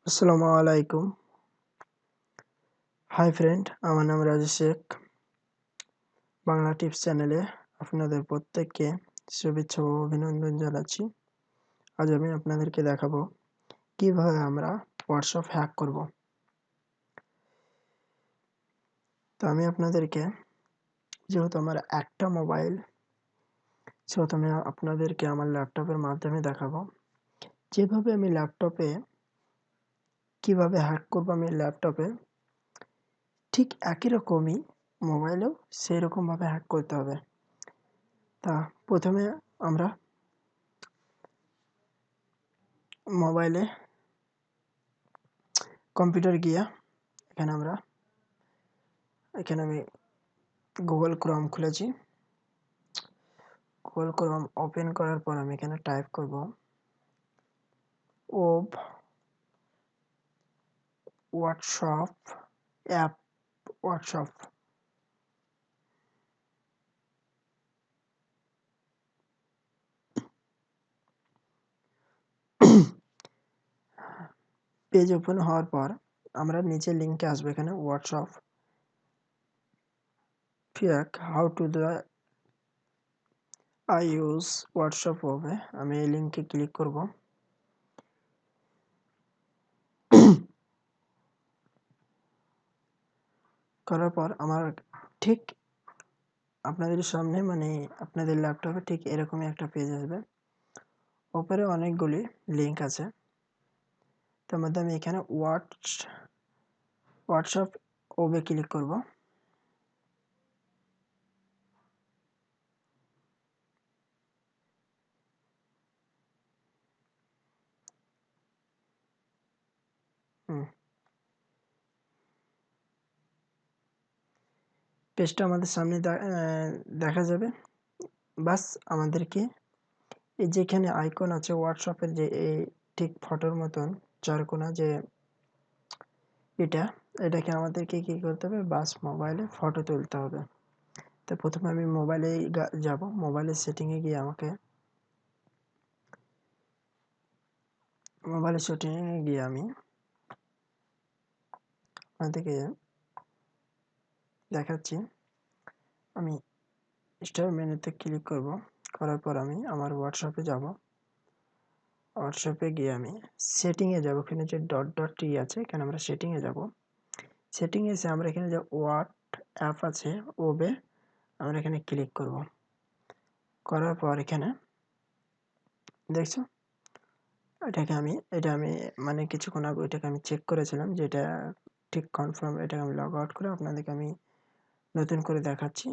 আসসালামু আলাইকুম। Hi friend, আমার নাম রাজু শেখ। বাংলা টিপস চ্যানেলে আপনাদের প্রত্যেককে শুভেচ্ছা ও অভিনন্দন জানাচ্ছি। আজ আমি আপনাদেরকে দেখাবো কিভাবে আমরা হোয়াটসঅ্যাপ হ্যাক করব। তো আমি আপনাদেরকে, যেহেতু আমার একটা মোবাইল, সেহেতু আমি আপনাদেরকে আমার ল্যাপটপের মাধ্যমে দেখাবো যেভাবে আমি ল্যাপটপে কিভাবে হ্যাক করবো। আমি ল্যাপটপে ঠিক একই রকমই মোবাইলেও সেই রকমভাবে হ্যাক করতে হবে। তা প্রথমে আমরা মোবাইলে কম্পিউটার গিয়ে এখানে আমি গুগল ক্রোম খুলেছি। গুগল ক্রোম ওপেন করার পর আমি এখানে টাইপ করব ওব WhatsApp app WhatsApp. Page open হওয়ার পর আমরা নিচে লিঙ্কে আসবো। এখানে হোয়াটসঅ্যাপ ফিয়াক how to the I use WhatsApp হবে। আমি এই লিঙ্কে ক্লিক করব। করার পর আমার ঠিক আপনাদের সামনে আপনাদের ল্যাপটপে ঠিক এরকমই একটা পেজ আসবে। ওপরে অনেকগুলি লিঙ্ক আছে। তার মধ্যে আমি এখানে হোয়াটসঅ্যাপ ওবে ক্লিক করব। পেজটা আমাদের সামনে দেখা যাবে। বাস আমাদেরকে এই যেখানে আইকন আছে হোয়াটসঅ্যাপের, যে এই ঠিক ফটোর মতন চারকোনা, যে এটাকে আমাদেরকে কি করতে হবে, বাস মোবাইলে ফটো তুলতে হবে। তো প্রথমে আমি মোবাইলে যাব। মোবাইলের সেটিংয়ে গিয়ে আমি আপনাদেরকে দেখাচ্ছি। আমি স্টার মেনুতে ক্লিক করব। করার পর আমি আমার হোয়াটসঅ্যাপে যাব। হোয়াটসঅ্যাপে গিয়ে আমি সেটিংয়ে যাব। এখানে যে ডট ডট টি আছে, এখানে আমরা সেটিংয়ে যাব। সেটিংয়ে এসে আমরা এখানে যে হোয়াট অ্যাপ আছে ওবে আমরা এখানে ক্লিক করব। করার পর এখানে দেখছো, এটা আমি কিছুক্ষণ আগে এটাকে আমি চেক করেছিলাম যে এটা ঠিক কনফার্ম। এটাকে আমি লগ আউট করে আপনাদেরকে আমি নতুন করে দেখাচ্ছি।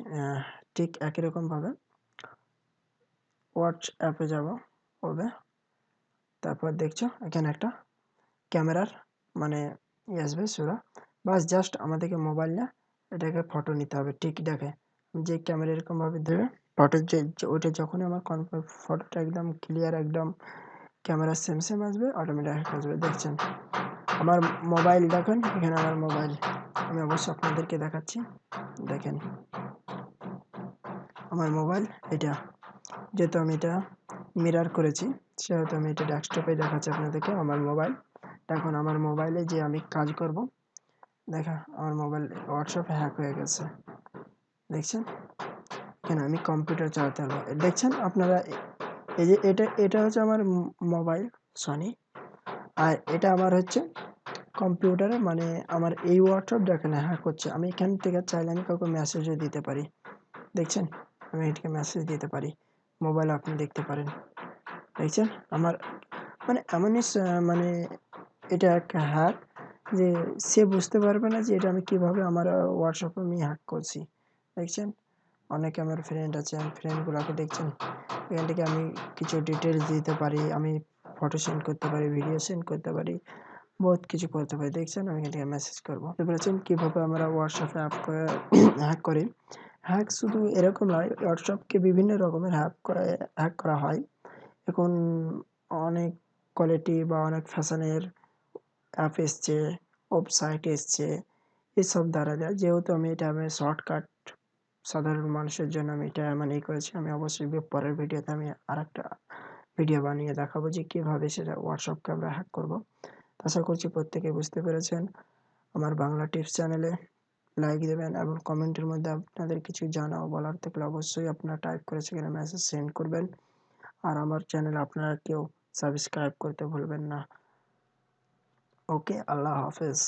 ঠিক একই রকমভাবে হোয়াটসঅ্যাপে যাব ওবে। তারপর দেখছো এখানে একটা ক্যামেরার আসবে সুরা। বাস জাস্ট আমাদেরকে মোবাইল নিয়ে এটাকে ফটো নিতে হবে। ঠিক দেখে যে ক্যামেরা এরকমভাবে দেবে ফটো, ওইটা যখনই আমার কনফার্ম ফটোটা একদম ক্লিয়ার, একদম ক্যামেরা সেম আসবে, অটোমেটিক আসবে। দেখছেন আমার মোবাইল, দেখেন এখানে আমার মোবাইল। আমি অবশ্যই আপনাদেরকে দেখাচ্ছি। দেখেন আমার মোবাইল এটা, যেহেতু আমি এটা মিরার করেছি সেহেতু আমি এটা ডেস্কটপে দেখাচ্ছি আপনাদেরকে আমার মোবাইল। এখন আমার মোবাইলে যে আমি কাজ করব, দেখা আমার মোবাইল হোয়াটসঅ্যাপ হ্যাক হয়ে গেছে। দেখছেন এখানে আমি কম্পিউটার চালাতে পারবো। দেখছেন আপনারা, এই যে এটা হচ্ছে আমার মোবাইল সনি, আর এটা আমার হচ্ছে কম্পিউটারে, আমার এই হোয়াটসঅ্যাপ এখানে হ্যাক হচ্ছে। আমি এখান থেকে চাইলে আমি কাউকে মেসেজও দিতে পারি। দেখছেন আমি এটাকে মেসেজ দিতে পারি, মোবাইল আপনি দেখতে পারেন। দেখছেন আমার এমনই এটা একটা হ্যাক যে সে বুঝতে পারবে না যে এটা আমি কিভাবে আমার হোয়াটসঅ্যাপে আমি হ্যাক করছি। দেখছেন অনেকে আমার ফ্রেন্ড আছে, আমি ফ্রেন্ডগুলোকে দেখছেন এখান থেকে আমি কিছু ডিটেলস দিতে পারি, আমি ফটো সেন্ড করতে পারি, ভিডিও সেন্ড করতে পারি, বহুত কিছু করতে পারি। দেখছেন আমি এখান থেকে মেসেজ করবো। বুঝতে পেরেছেন কীভাবে আমরা হোয়াটসঅ্যাপে হ্যাক করি। হ্যাক শুধু এরকম নয়, হোয়াটসঅ্যাপকে বিভিন্ন রকমের হ্যাক করা হয়। এখন অনেক কোয়ালিটি বা অনেক ফ্যাশনের অ্যাপ এসছে, ওয়েবসাইট এসছে, এসব দ্বারা যায়। যেহেতু আমি শর্টকাট সাধারণ মানুষের জন্য আমি এটা করেছি। আমি অবশ্যই পরের ভিডিওতে আমি আরেকটা ভিডিও বানিয়ে দেখাবো যে কীভাবে সেটা হোয়াটসঅ্যাপকে আমরা হ্যাক করবো। তো আশা করছি প্রত্যেকে বুঝতে পেরেছেন। আমার বাংলা টিপস চ্যানেলে লাইক দেবেন এবং কমেন্টের মধ্যে আপনাদের কিছু জানা ও বলার থাকলে অবশ্যই আপনারা টাইপ করে সেখানে মেসেজ সেন্ড করবেন। আর আমার চ্যানেল আপনারা কেউ সাবস্ক্রাইব করতে ভুলবেন না। ওকে, আল্লাহ হাফেজ।